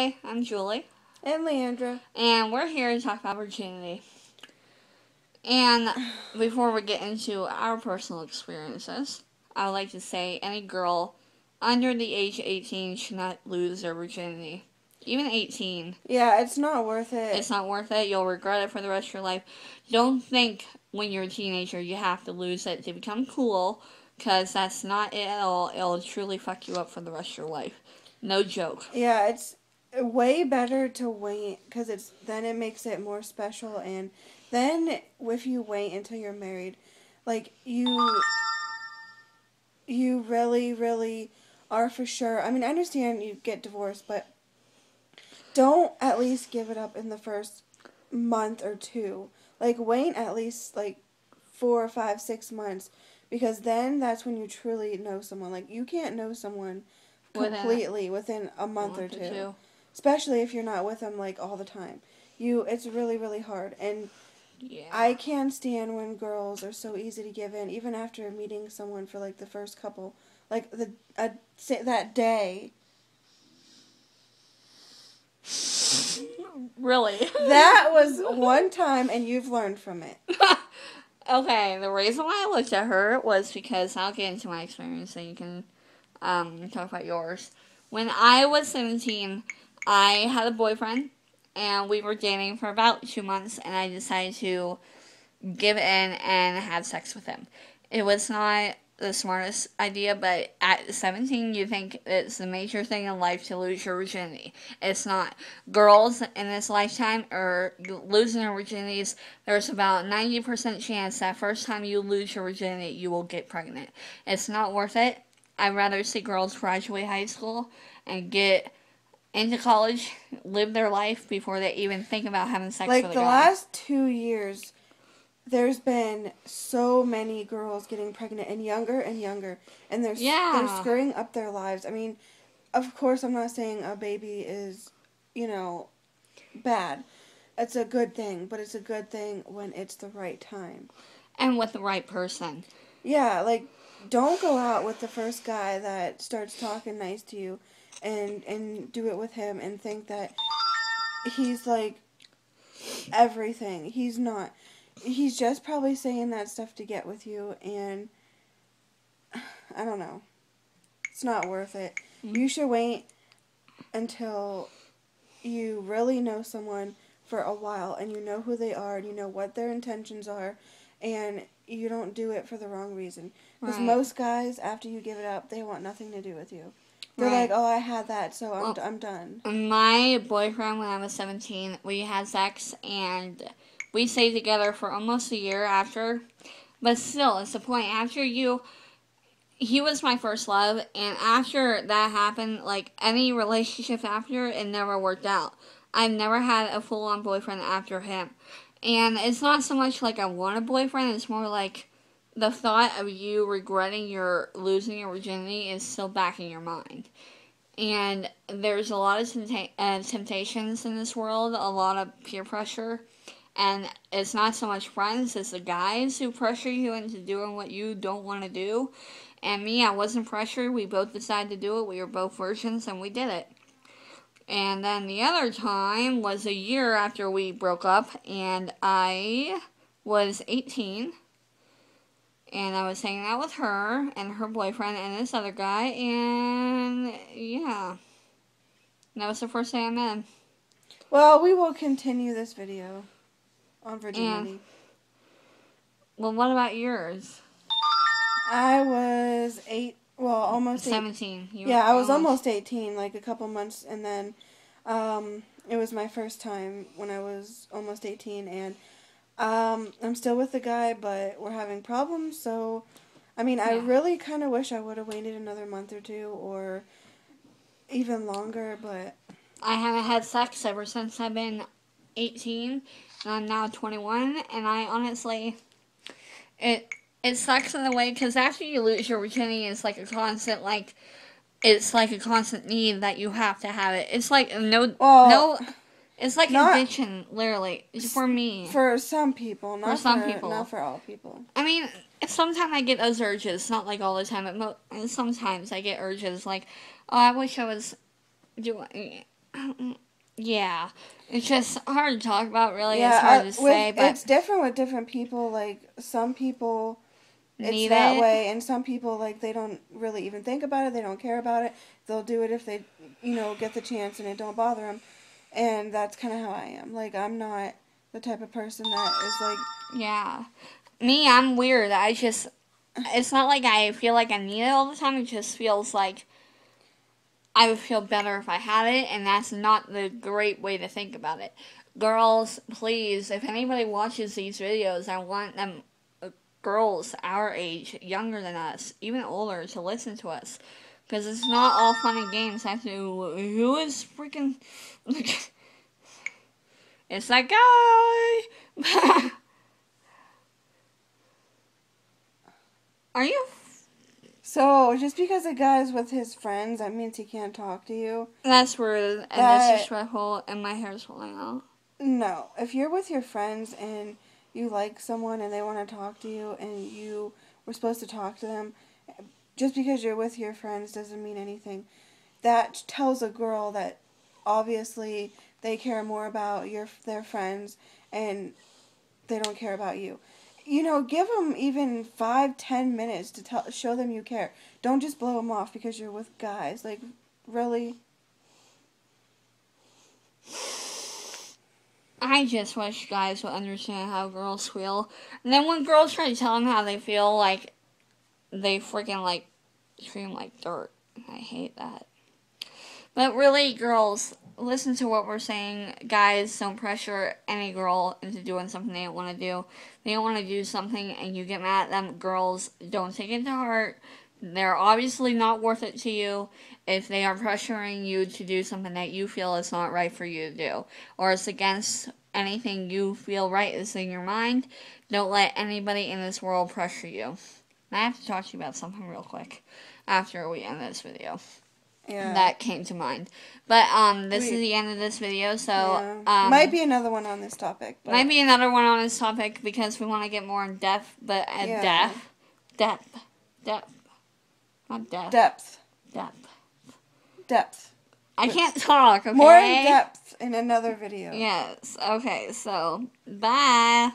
Hi, I'm Julie. And Leandra. And we're here to talk about virginity. And before we get into our personal experiences, I would like to say any girl under the age of 18 should not lose their virginity. Even 18. Yeah, it's not worth it. It's not worth it. You'll regret it for the rest of your life. Don't think when you're a teenager you have to lose it to become cool, because that's not it at all. It'll truly fuck you up for the rest of your life. No joke. Yeah, it's way better to wait, because then it makes it more special, and then if you wait until you're married, like, you really, really are for sure. I mean, I understand you get divorced, but don't at least give it up in the first month or two. Like, wait at least, 4 or 5, 6 months, because then that's when you truly know someone. Like, you can't know someone completely within a month or two. Especially if you're not with them, all the time. It's really, really hard. And yeah. I can't stand when girls are so easy to give in, even after meeting someone for, the first couple. That day. Really? That was one time, and you've learned from it. Okay, the reason why I looked at her was because I'll get into my experience so you can talk about yours. When I was 17, I had a boyfriend, and we were dating for about 2 months, and I decided to give in and have sex with him. It was not the smartest idea, but at 17, you think it's the major thing in life to lose your virginity. It's not. Girls in this lifetime are losing their virginities. There's about 90% chance that first time you lose your virginity, you will get pregnant. It's not worth it. I'd rather see girls graduate high school and get into college, live their life before they even think about having sex with a guy. The last 2 years, there's been so many girls getting pregnant, and younger, and they're screwing up their lives. I mean, of course, I'm not saying a baby is, bad. It's a good thing, but it's a good thing when it's the right time. And with the right person. Yeah, don't go out with the first guy that starts talking nice to you and do it with him and think that he's, everything. He's not. He's just probably saying that stuff to get with you, and I don't know. It's not worth it. Mm-hmm. You should wait until you really know someone for a while, and you know who they are, and you know what their intentions are, and you don't do it for the wrong reason. Because most guys, after you give it up, they want nothing to do with you. They're like, oh, I had that, so I'm done. My boyfriend, when I was 17, we had sex, and we stayed together for almost a year after. But still, it's the point. He was my first love, and after that happened, any relationship after, it never worked out. I've never had a full-on boyfriend after him. And it's not so much I want a boyfriend, it's more the thought of you regretting losing your virginity is still back in your mind. And there's a lot of temptations in this world, a lot of peer pressure. And it's not so much friends, it's the guys who pressure you into doing what you don't want to do. And me, I wasn't pressured. We both decided to do it. We were both virgins, and we did it. And then the other time was a year after we broke up, and I was 18. And I was hanging out with her and her boyfriend and this other guy, and yeah. And that was the first day I met him. Well, we will continue this video on virginity. Well, what about yours? I was almost 17. I was almost 18, a couple months, and then it was my first time when I was almost 18, and I'm still with the guy, but we're having problems, so, I mean, I really kind of wish I would have waited another month or two, or even longer, but I haven't had sex ever since I've been 18, and I'm now 21, and I honestly, it sucks in a way, because after you lose your virginity, it's a constant, it's a constant need that you have to have it. It's it's addiction, literally, for me. For some people, not for all people. I mean, sometimes I get those urges, not all the time, but sometimes I get urges oh, I wish I was doing, Yeah. It's just hard to talk about, really. Yeah, It's hard to say, but it's different with different people. Like, some people, it's need that it. way, and some people, like, they don't really even think about it. They don't care about it. They'll do it if they, get the chance and it don't bother them. And that's kind of how I am. Like, I'm not the type of person that is like... Yeah. Me, I'm weird. It's not like I feel like I need it all the time. It just feels like I would feel better if I had it, and that's not the great way to think about it. Girls, please, if anybody watches these videos, I want them, girls our age, younger than us, even older, to listen to us. Because it's not all fun and games. I have to, who is freaking... It's that guy! Are you... So, just because a guy's with his friends, that means he can't talk to you? That's rude and disrespectful, and my hair's falling out. No. If you're with your friends and you like someone and they want to talk to you and you were supposed to talk to them, just because you're with your friends doesn't mean anything. That tells a girl that obviously they care more about their friends and they don't care about you. Give them even 5-10 minutes to show them you care. Don't just blow them off because you're with guys. Like, really? I just wish guys would understand how girls feel. And then when girls try to tell them how they feel, like, they freaking, like, scream like dirt. I hate that. But really, girls, listen to what we're saying. Guys, don't pressure any girl into doing something they don't want to do. They don't want to do something and you get mad at them. Girls, don't take it to heart. They're obviously not worth it to you if they are pressuring you to do something that you feel is not right for you to do. Or it's against anything you feel right is in your mind. Don't let anybody in this world pressure you. I have to talk to you about something real quick after we end this video. Yeah. That came to mind. But this is the end of this video, so yeah. Might be another one on this topic. But... Might be another one on this topic because we want to get more in depth, but depth. Not depth. Depth. I can't talk, okay? More in depth in another video. Yes. Okay, so bye.